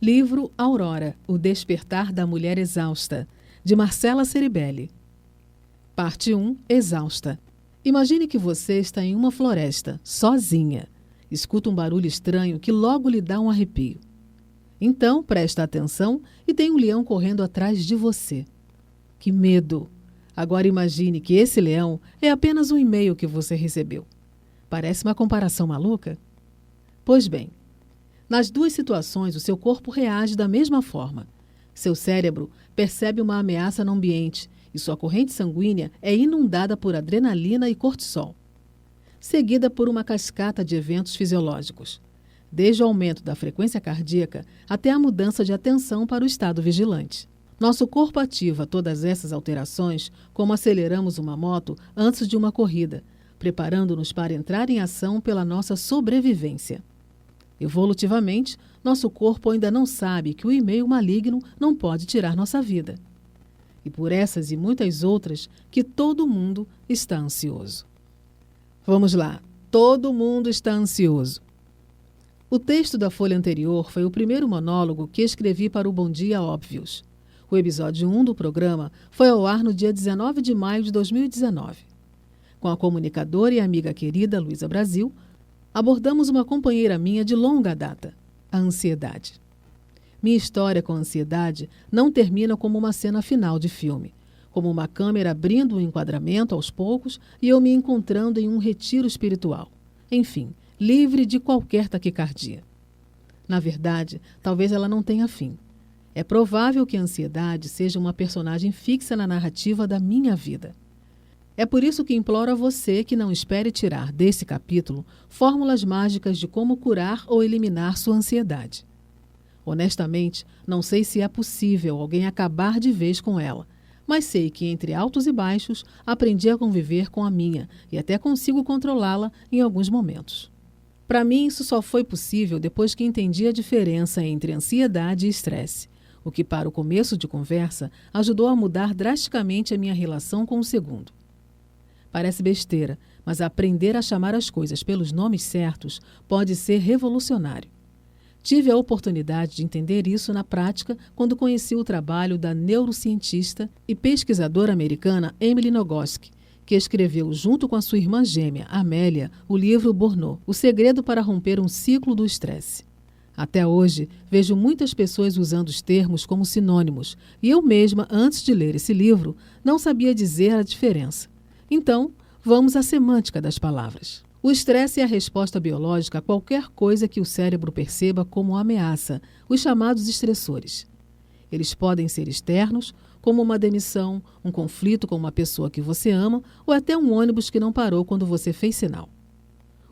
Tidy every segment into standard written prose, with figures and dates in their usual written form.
Livro Aurora, O Despertar da Mulher Exausta, de Marcela Ceribelli. Parte 1, Exausta. Imagine que você está em uma floresta, sozinha. Escuta um barulho estranho que logo lhe dá um arrepio. Então, presta atenção e tem um leão correndo atrás de você. Que medo! Agora imagine que esse leão é apenas um e-mail que você recebeu. Parece uma comparação maluca? Pois bem, nas duas situações o seu corpo reage da mesma forma. Seu cérebro percebe uma ameaça no ambiente e sua corrente sanguínea é inundada por adrenalina e cortisol, seguida por uma cascata de eventos fisiológicos, desde o aumento da frequência cardíaca até a mudança de atenção para o estado vigilante. Nosso corpo ativa todas essas alterações como aceleramos uma moto antes de uma corrida, preparando-nos para entrar em ação pela nossa sobrevivência. Evolutivamente, nosso corpo ainda não sabe que o e-mail maligno não pode tirar nossa vida. E por essas e muitas outras que todo mundo está ansioso. Vamos lá, todo mundo está ansioso. O texto da folha anterior foi o primeiro monólogo que escrevi para o Bom Dia Óbvios. O episódio 1 do programa foi ao ar no dia 19 de maio de 2019. Com a comunicadora e amiga querida Luísa Brasil, abordamos uma companheira minha de longa data, a ansiedade. Minha história com a ansiedade não termina como uma cena final de filme, como uma câmera abrindo um enquadramento aos poucos e eu me encontrando em um retiro espiritual. Enfim, livre de qualquer taquicardia. Na verdade, talvez ela não tenha fim. É provável que a ansiedade seja uma personagem fixa na narrativa da minha vida. É por isso que imploro a você que não espere tirar desse capítulo fórmulas mágicas de como curar ou eliminar sua ansiedade. Honestamente, não sei se é possível alguém acabar de vez com ela, mas sei que entre altos e baixos aprendi a conviver com a minha e até consigo controlá-la em alguns momentos. Para mim, isso só foi possível depois que entendi a diferença entre ansiedade e estresse, o que para o começo de conversa ajudou a mudar drasticamente a minha relação com o segundo. Parece besteira, mas aprender a chamar as coisas pelos nomes certos pode ser revolucionário. Tive a oportunidade de entender isso na prática quando conheci o trabalho da neurocientista e pesquisadora americana Emily Nagoski, que escreveu junto com a sua irmã gêmea, Amélia, o livro Burnout, O Segredo para Romper um Ciclo do Estresse. Até hoje, vejo muitas pessoas usando os termos como sinônimos, e eu mesma, antes de ler esse livro, não sabia dizer a diferença. Então, vamos à semântica das palavras. O estresse é a resposta biológica a qualquer coisa que o cérebro perceba como ameaça, os chamados estressores. Eles podem ser externos, como uma demissão, um conflito com uma pessoa que você ama ou até um ônibus que não parou quando você fez sinal.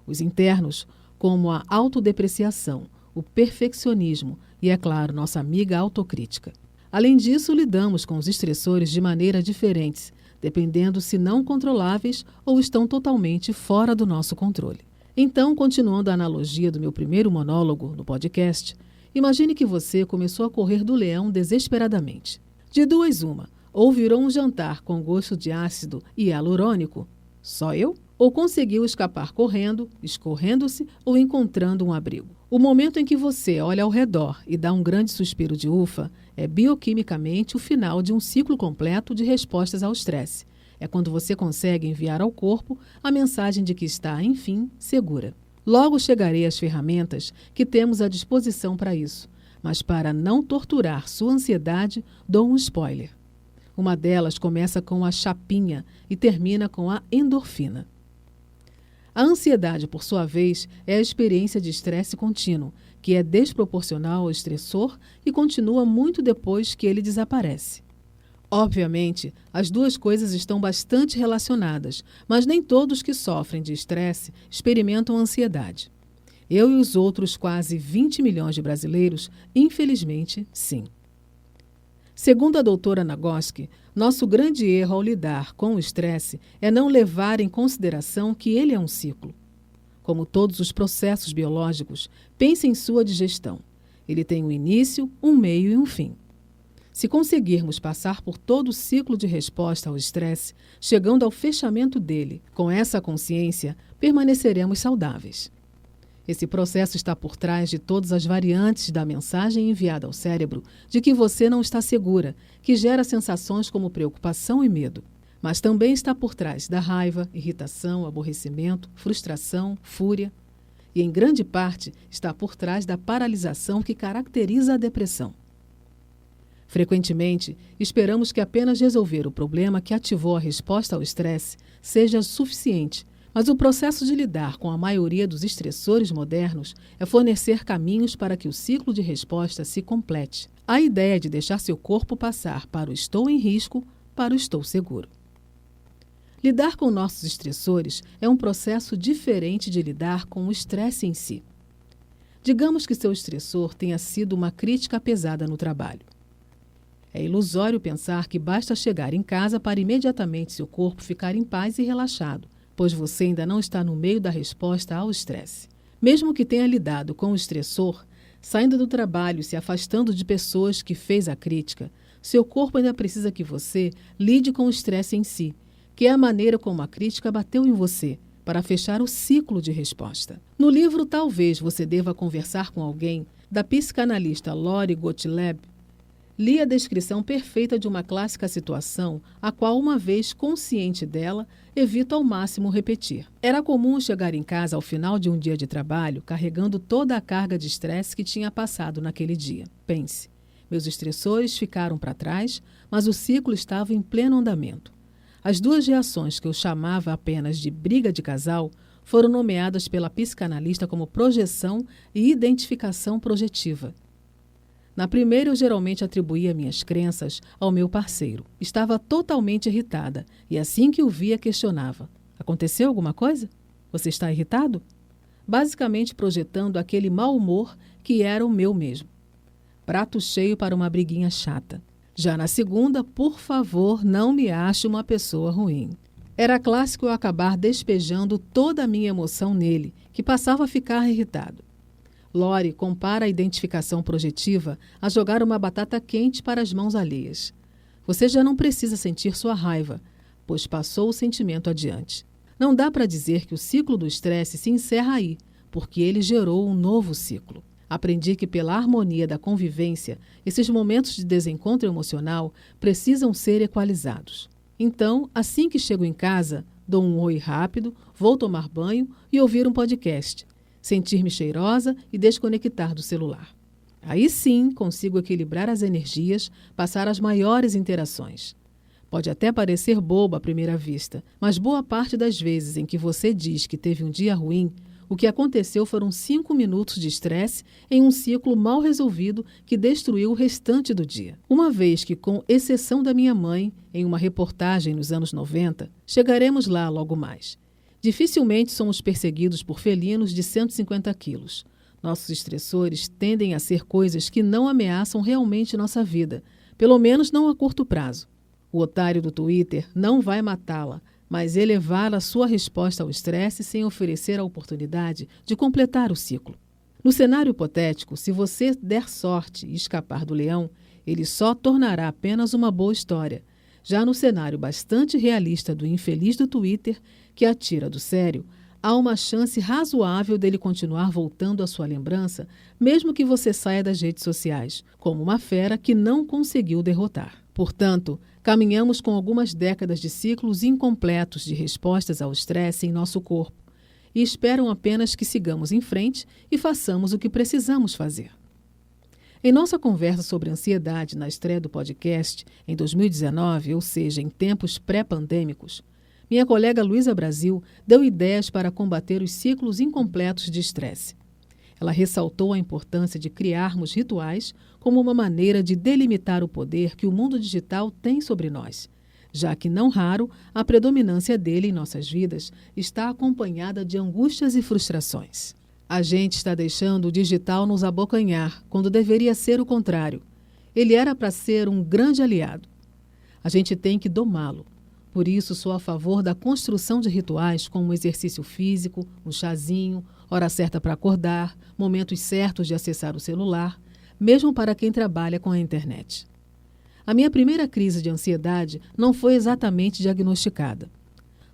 Os internos, como a autodepreciação, o perfeccionismo e, é claro, nossa amiga autocrítica. Além disso, lidamos com os estressores de maneiras diferentes, dependendo se não controláveis ou estão totalmente fora do nosso controle. Então, continuando a analogia do meu primeiro monólogo no podcast, imagine que você começou a correr do leão desesperadamente. De duas uma, ou virou um jantar com gosto de ácido e hialurônico, só eu? Ou conseguiu escapar correndo, escorrendo-se ou encontrando um abrigo. O momento em que você olha ao redor e dá um grande suspiro de ufa é bioquimicamente o final de um ciclo completo de respostas ao estresse. É quando você consegue enviar ao corpo a mensagem de que está, enfim, segura. Logo chegarei às ferramentas que temos à disposição para isso, mas para não torturar sua ansiedade, dou um spoiler. Uma delas começa com a chapinha e termina com a endorfina. A ansiedade, por sua vez, é a experiência de estresse contínuo, que é desproporcional ao estressor e continua muito depois que ele desaparece. Obviamente, as duas coisas estão bastante relacionadas, mas nem todos que sofrem de estresse experimentam ansiedade. Eu e os outros quase 20 milhões de brasileiros, infelizmente, sim. Segundo a doutora Nagoski, nosso grande erro ao lidar com o estresse é não levar em consideração que ele é um ciclo. Como todos os processos biológicos, pense em sua digestão. Ele tem um início, um meio e um fim. Se conseguirmos passar por todo o ciclo de resposta ao estresse, chegando ao fechamento dele, com essa consciência, permaneceremos saudáveis. Esse processo está por trás de todas as variantes da mensagem enviada ao cérebro de que você não está segura, que gera sensações como preocupação e medo. Mas também está por trás da raiva, irritação, aborrecimento, frustração, fúria. E, em grande parte, está por trás da paralisação que caracteriza a depressão. Frequentemente, esperamos que apenas resolver o problema que ativou a resposta ao estresse seja suficiente, mas o processo de lidar com a maioria dos estressores modernos é fornecer caminhos para que o ciclo de resposta se complete. A ideia é de deixar seu corpo passar para o estou em risco para o estou seguro. Lidar com nossos estressores é um processo diferente de lidar com o estresse em si. Digamos que seu estressor tenha sido uma crítica pesada no trabalho. É ilusório pensar que basta chegar em casa para imediatamente seu corpo ficar em paz e relaxado, pois você ainda não está no meio da resposta ao estresse. Mesmo que tenha lidado com o estressor, saindo do trabalho e se afastando de pessoas que fez a crítica, seu corpo ainda precisa que você lide com o estresse em si, que é a maneira como a crítica bateu em você, para fechar o ciclo de resposta. No livro Talvez Você Deva Conversar com Alguém, da psicanalista Lori Gottlieb, li a descrição perfeita de uma clássica situação, a qual, uma vez consciente dela, evito ao máximo repetir. Era comum chegar em casa ao final de um dia de trabalho, carregando toda a carga de estresse que tinha passado naquele dia. Pense, meus estressores ficaram para trás, mas o ciclo estava em pleno andamento. As duas reações que eu chamava apenas de briga de casal foram nomeadas pela psicanalista como projeção e identificação projetiva. Na primeira, eu geralmente atribuía minhas crenças ao meu parceiro. Estava totalmente irritada e, assim que o via, questionava: aconteceu alguma coisa? Você está irritado? Basicamente projetando aquele mau humor que era o meu mesmo. Prato cheio para uma briguinha chata. Já na segunda, por favor, não me ache uma pessoa ruim. Era clássico eu acabar despejando toda a minha emoção nele, que passava a ficar irritado. Lori compara a identificação projetiva a jogar uma batata quente para as mãos alheias. Você já não precisa sentir sua raiva, pois passou o sentimento adiante. Não dá para dizer que o ciclo do estresse se encerra aí, porque ele gerou um novo ciclo. Aprendi que, pela harmonia da convivência, esses momentos de desencontro emocional precisam ser equalizados. Então, assim que chego em casa, dou um oi rápido, vou tomar banho e ouvir um podcast, sentir-me cheirosa e desconectar do celular. Aí sim consigo equilibrar as energias, passar as maiores interações. Pode até parecer bobo à primeira vista, mas boa parte das vezes em que você diz que teve um dia ruim, o que aconteceu foram 5 minutos de estresse em um ciclo mal resolvido que destruiu o restante do dia. Uma vez que, com exceção da minha mãe, em uma reportagem nos anos 90, chegaremos lá logo mais. Dificilmente somos perseguidos por felinos de 150 quilos. Nossos estressores tendem a ser coisas que não ameaçam realmente nossa vida, pelo menos não a curto prazo. O otário do Twitter não vai matá-la, mas elevar a sua resposta ao estresse sem oferecer a oportunidade de completar o ciclo. No cenário hipotético, se você der sorte e escapar do leão, ele só tornará apenas uma boa história. Já no cenário bastante realista do infeliz do Twitter, que atira do sério, há uma chance razoável dele continuar voltando à sua lembrança, mesmo que você saia das redes sociais, como uma fera que não conseguiu derrotar. Portanto, caminhamos com algumas décadas de ciclos incompletos de respostas ao estresse em nosso corpo e esperam apenas que sigamos em frente e façamos o que precisamos fazer. Em nossa conversa sobre ansiedade na estreia do podcast, em 2019, ou seja, em tempos pré-pandêmicos, minha colega Luísa Brasil deu ideias para combater os ciclos incompletos de estresse. Ela ressaltou a importância de criarmos rituais como uma maneira de delimitar o poder que o mundo digital tem sobre nós, já que, não raro, a predominância dele em nossas vidas está acompanhada de angústias e frustrações. A gente está deixando o digital nos abocanhar, quando deveria ser o contrário. Ele era para ser um grande aliado. A gente tem que domá-lo. Por isso, sou a favor da construção de rituais como exercício físico, um chazinho, hora certa para acordar, momentos certos de acessar o celular, mesmo para quem trabalha com a internet. A minha primeira crise de ansiedade não foi exatamente diagnosticada.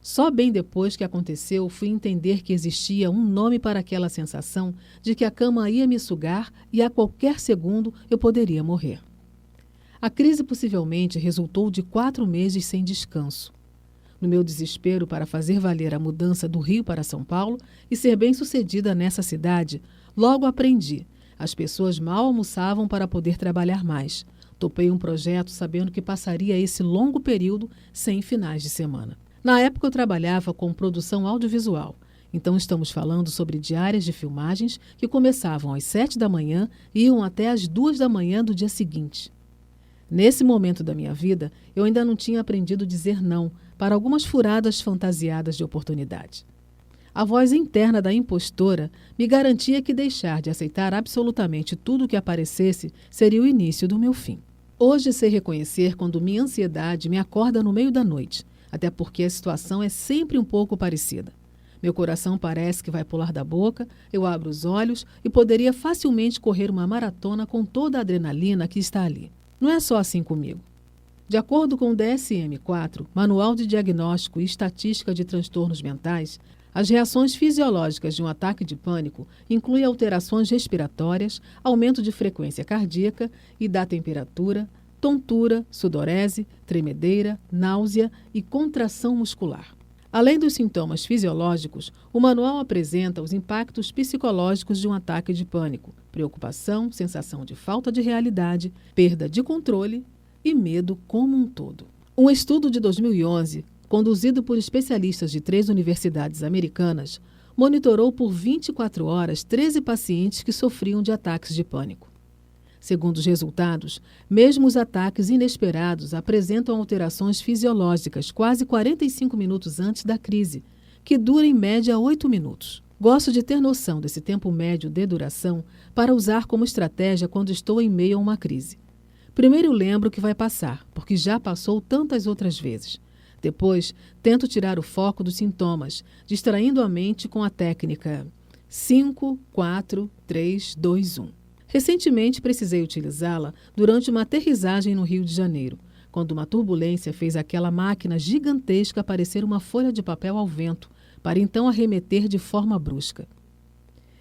Só bem depois que aconteceu fui entender que existia um nome para aquela sensação de que a cama ia me sugar e a qualquer segundo eu poderia morrer. A crise possivelmente resultou de 4 meses sem descanso. No meu desespero para fazer valer a mudança do Rio para São Paulo e ser bem-sucedida nessa cidade, logo aprendi. As pessoas mal almoçavam para poder trabalhar mais. Topei um projeto sabendo que passaria esse longo período sem finais de semana. Na época eu trabalhava com produção audiovisual, então estamos falando sobre diárias de filmagens que começavam às 7 da manhã e iam até às 2 da manhã do dia seguinte. Nesse momento da minha vida, eu ainda não tinha aprendido a dizer não para algumas furadas fantasiadas de oportunidade. A voz interna da impostora me garantia que deixar de aceitar absolutamente tudo o que aparecesse seria o início do meu fim. Hoje sei reconhecer quando minha ansiedade me acorda no meio da noite, até porque a situação é sempre um pouco parecida. Meu coração parece que vai pular da boca, eu abro os olhos e poderia facilmente correr uma maratona com toda a adrenalina que está ali. Não é só assim comigo. De acordo com o DSM-4, Manual de Diagnóstico e Estatística de Transtornos Mentais, as reações fisiológicas de um ataque de pânico incluem alterações respiratórias, aumento de frequência cardíaca e da temperatura, tontura, sudorese, tremedeira, náusea e contração muscular. Além dos sintomas fisiológicos, o manual apresenta os impactos psicológicos de um ataque de pânico: preocupação, sensação de falta de realidade, perda de controle e medo como um todo. Um estudo de 2011, conduzido por especialistas de 3 universidades americanas, monitorou por 24 horas 13 pacientes que sofriam de ataques de pânico. Segundo os resultados, mesmo os ataques inesperados apresentam alterações fisiológicas quase 45 minutos antes da crise, que dura em média 8 minutos. Gosto de ter noção desse tempo médio de duração para usar como estratégia quando estou em meio a uma crise. Primeiro lembro que vai passar, porque já passou tantas outras vezes. Depois, tento tirar o foco dos sintomas, distraindo a mente com a técnica 5, 4, 3, 2, 1. Recentemente precisei utilizá-la durante uma aterrissagem no Rio de Janeiro, quando uma turbulência fez aquela máquina gigantesca parecer uma folha de papel ao vento, para então arremeter de forma brusca.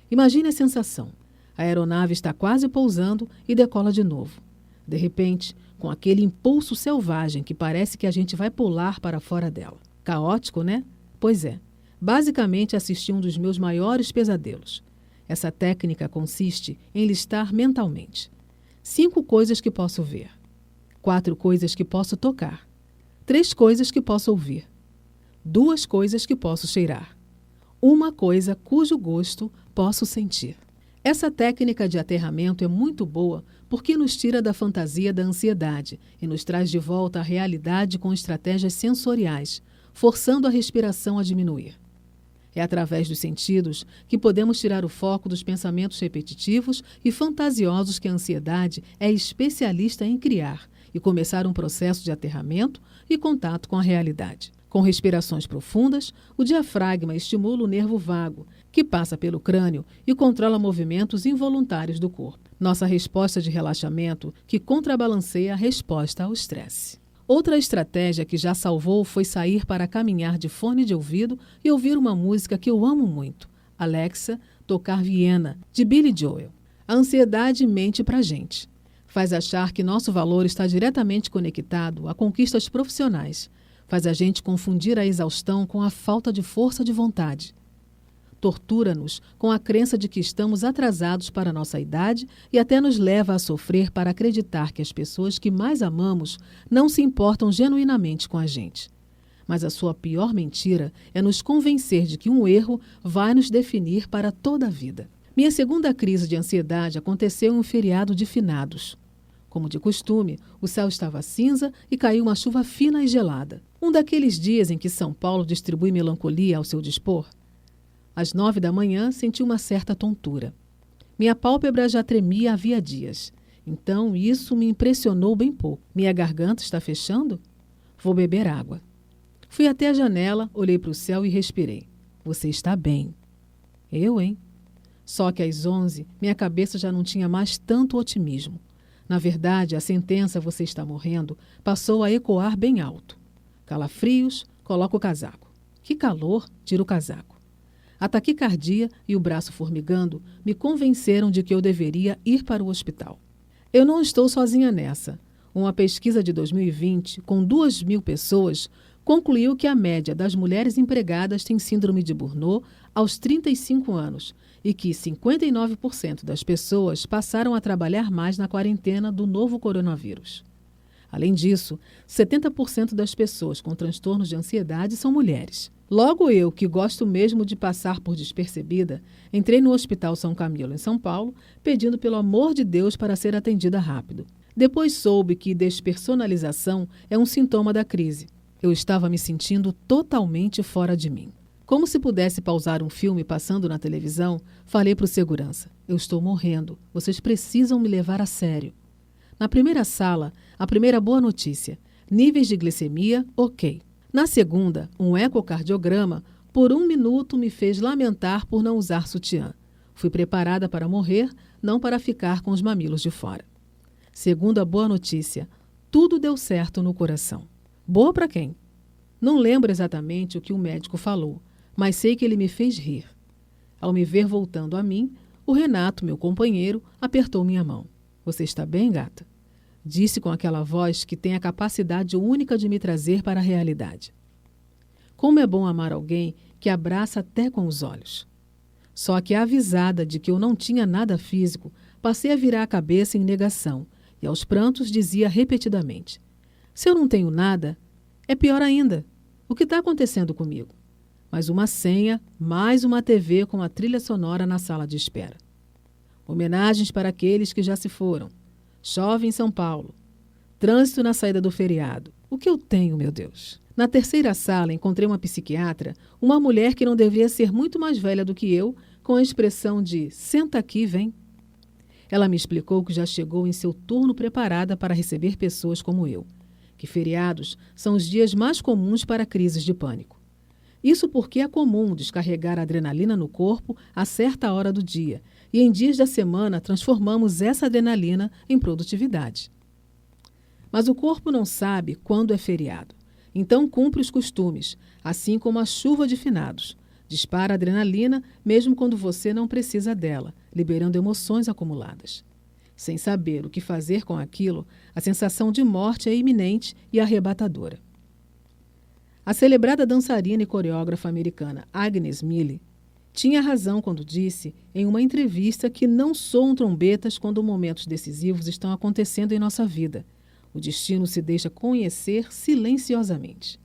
Imagine a sensação. A aeronave está quase pousando e decola de novo. De repente, com aquele impulso selvagem que parece que a gente vai pular para fora dela. Caótico, né? Pois é. Basicamente assisti um dos meus maiores pesadelos. Essa técnica consiste em listar mentalmente 5 coisas que posso ver, 4 coisas que posso tocar, 3 coisas que posso ouvir, 2 coisas que posso cheirar, 1 coisa cujo gosto posso sentir. Essa técnica de aterramento é muito boa porque nos tira da fantasia da ansiedade e nos traz de volta à realidade com estratégias sensoriais, forçando a respiração a diminuir. É através dos sentidos que podemos tirar o foco dos pensamentos repetitivos e fantasiosos que a ansiedade é especialista em criar e começar um processo de aterramento e contato com a realidade. Com respirações profundas, o diafragma estimula o nervo vago, que passa pelo crânio e controla movimentos involuntários do corpo. Nossa resposta de relaxamento que contrabalanceia a resposta ao estresse. Outra estratégia que já salvou foi sair para caminhar de fone de ouvido e ouvir uma música que eu amo muito, Alexa, tocar Viena, de Billy Joel. A ansiedade mente pra gente. Faz achar que nosso valor está diretamente conectado a conquistas profissionais. Faz a gente confundir a exaustão com a falta de força de vontade. Tortura-nos com a crença de que estamos atrasados para a nossa idade e até nos leva a sofrer para acreditar que as pessoas que mais amamos não se importam genuinamente com a gente. Mas a sua pior mentira é nos convencer de que um erro vai nos definir para toda a vida. Minha segunda crise de ansiedade aconteceu em um feriado de finados. Como de costume, o céu estava cinza e caiu uma chuva fina e gelada. Um daqueles dias em que São Paulo distribui melancolia ao seu dispor. Às 9 da manhã, senti uma certa tontura. Minha pálpebra já tremia havia dias. Então, isso me impressionou bem pouco. Minha garganta está fechando? Vou beber água. Fui até a janela, olhei para o céu e respirei. Você está bem. Eu, hein? Só que às 11, minha cabeça já não tinha mais tanto otimismo. Na verdade, a sentença "você está morrendo" passou a ecoar bem alto. Calafrios, coloca o casaco. Que calor! Tiro o casaco. A taquicardia e o braço formigando me convenceram de que eu deveria ir para o hospital. Eu não estou sozinha nessa. Uma pesquisa de 2020, com 2.000 pessoas, concluiu que a média das mulheres empregadas tem síndrome de Burnout aos 35 anos e que 59% das pessoas passaram a trabalhar mais na quarentena do novo coronavírus. Além disso, 70% das pessoas com transtornos de ansiedade são mulheres. Logo eu, que gosto mesmo de passar por despercebida, entrei no Hospital São Camilo, em São Paulo, pedindo pelo amor de Deus para ser atendida rápido. Depois soube que despersonalização é um sintoma da crise. Eu estava me sentindo totalmente fora de mim. Como se pudesse pausar um filme passando na televisão, falei para o segurança: eu estou morrendo, vocês precisam me levar a sério. Na primeira sala, a primeira boa notícia: níveis de glicemia, ok. Na segunda, um ecocardiograma, por 1 minuto me fez lamentar por não usar sutiã. Fui preparada para morrer, não para ficar com os mamilos de fora. Segunda boa notícia: tudo deu certo no coração. Boa para quem? Não lembro exatamente o que o médico falou, mas sei que ele me fez rir. Ao me ver voltando a mim, o Renato, meu companheiro, apertou minha mão. Você está bem, gata? Disse com aquela voz que tem a capacidade única de me trazer para a realidade. Como é bom amar alguém que abraça até com os olhos. Só que, avisada de que eu não tinha nada físico, passei a virar a cabeça em negação e aos prantos dizia repetidamente: se eu não tenho nada, é pior ainda. O que está acontecendo comigo? Mais uma senha, mais uma TV com a trilha sonora na sala de espera. Homenagens para aqueles que já se foram. Chove em São Paulo. Trânsito na saída do feriado. O que eu tenho, meu Deus? Na terceira sala, encontrei uma psiquiatra, uma mulher que não deveria ser muito mais velha do que eu, com a expressão de senta aqui, vem. Ela me explicou que já chegou em seu turno preparada para receber pessoas como eu, que feriados são os dias mais comuns para crises de pânico. Isso porque é comum descarregar adrenalina no corpo a certa hora do dia, e em dias da semana transformamos essa adrenalina em produtividade. Mas o corpo não sabe quando é feriado, então cumpre os costumes, assim como a chuva de finados. Dispara adrenalina mesmo quando você não precisa dela, liberando emoções acumuladas. Sem saber o que fazer com aquilo, a sensação de morte é iminente e arrebatadora. A celebrada dançarina e coreógrafa americana Agnes Mille tinha razão quando disse, em uma entrevista, que não soam trombetas quando momentos decisivos estão acontecendo em nossa vida. O destino se deixa conhecer silenciosamente.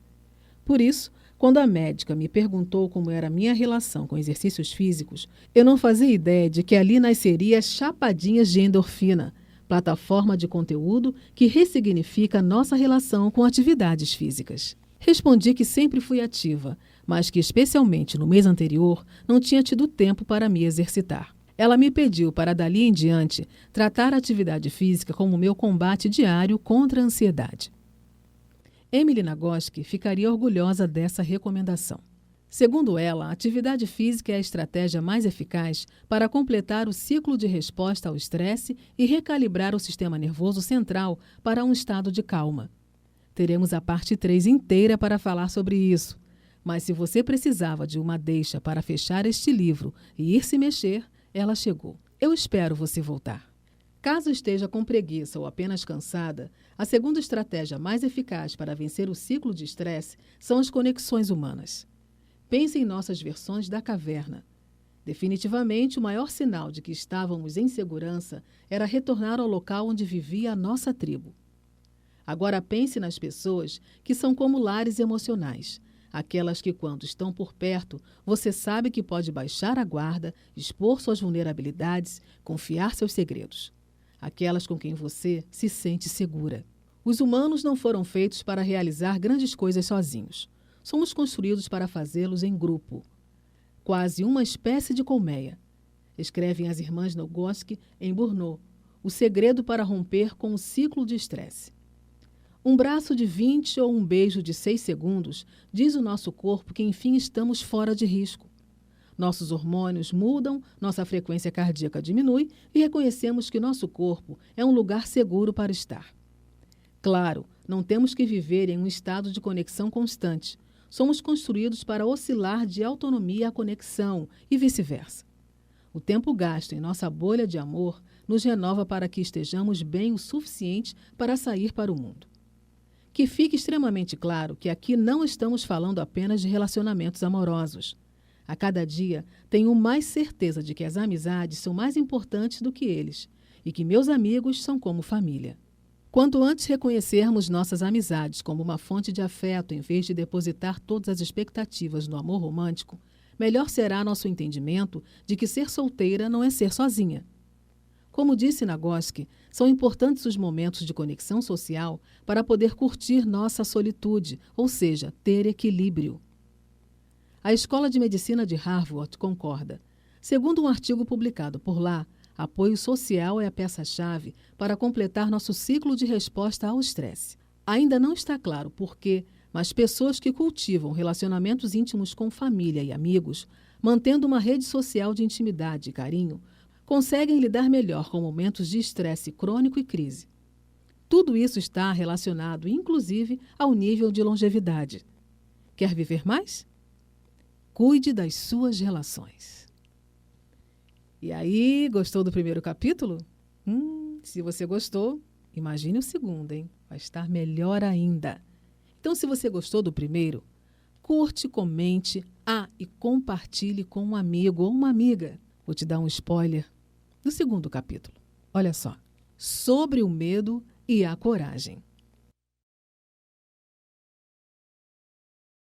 Por isso, quando a médica me perguntou como era a minha relação com exercícios físicos, eu não fazia ideia de que ali nasceria Chapadinhas de Endorfina, plataforma de conteúdo que ressignifica nossa relação com atividades físicas. Respondi que sempre fui ativa, mas que, especialmente no mês anterior, não tinha tido tempo para me exercitar. Ela me pediu para, dali em diante, tratar a atividade física como meu combate diário contra a ansiedade. Emily Nagoski ficaria orgulhosa dessa recomendação. Segundo ela, a atividade física é a estratégia mais eficaz para completar o ciclo de resposta ao estresse e recalibrar o sistema nervoso central para um estado de calma. Teremos a parte 3 inteira para falar sobre isso. Mas se você precisava de uma deixa para fechar este livro e ir se mexer, ela chegou. Eu espero você voltar. Caso esteja com preguiça ou apenas cansada, a segunda estratégia mais eficaz para vencer o ciclo de estresse são as conexões humanas. Pense em nossas versões da caverna. Definitivamente, o maior sinal de que estávamos em segurança era retornar ao local onde vivia a nossa tribo. Agora pense nas pessoas que são como lares emocionais, aquelas que, quando estão por perto, você sabe que pode baixar a guarda, expor suas vulnerabilidades, confiar seus segredos. Aquelas com quem você se sente segura. Os humanos não foram feitos para realizar grandes coisas sozinhos. Somos construídos para fazê-los em grupo. Quase uma espécie de colmeia. Escrevem as irmãs Nagoski em Burnout, o segredo para romper com o ciclo de estresse. Um braço de 20 ou um beijo de 6 segundos diz ao nosso corpo que, enfim, estamos fora de risco. Nossos hormônios mudam, nossa frequência cardíaca diminui e reconhecemos que nosso corpo é um lugar seguro para estar. Claro, não temos que viver em um estado de conexão constante. somos construídos para oscilar de autonomia à conexão e vice-versa. O tempo gasto em nossa bolha de amor nos renova para que estejamos bem o suficiente para sair para o mundo. Que fique extremamente claro que aqui não estamos falando apenas de relacionamentos amorosos. A cada dia, tenho mais certeza de que as amizades são mais importantes do que eles e que meus amigos são como família. Quanto antes reconhecermos nossas amizades como uma fonte de afeto em vez de depositar todas as expectativas no amor romântico, melhor será nosso entendimento de que ser solteira não é ser sozinha. Como disse Nagoski, são importantes os momentos de conexão social para poder curtir nossa solitude, ou seja, ter equilíbrio. A Escola de Medicina de Harvard concorda. Segundo um artigo publicado por lá, apoio social é a peça-chave para completar nosso ciclo de resposta ao estresse. Ainda não está claro por quê, mas pessoas que cultivam relacionamentos íntimos com família e amigos, mantendo uma rede social de intimidade e carinho, conseguem lidar melhor com momentos de estresse crônico e crise. Tudo isso está relacionado, inclusive, ao nível de longevidade. Quer viver mais? Cuide das suas relações. E aí, gostou do primeiro capítulo? Se você gostou, imagine o segundo, hein? Vai estar melhor ainda. Então, se você gostou do primeiro, curte, comente, e compartilhe com um amigo ou uma amiga. Vou te dar um spoiler do segundo capítulo. Olha só, sobre o medo e a coragem.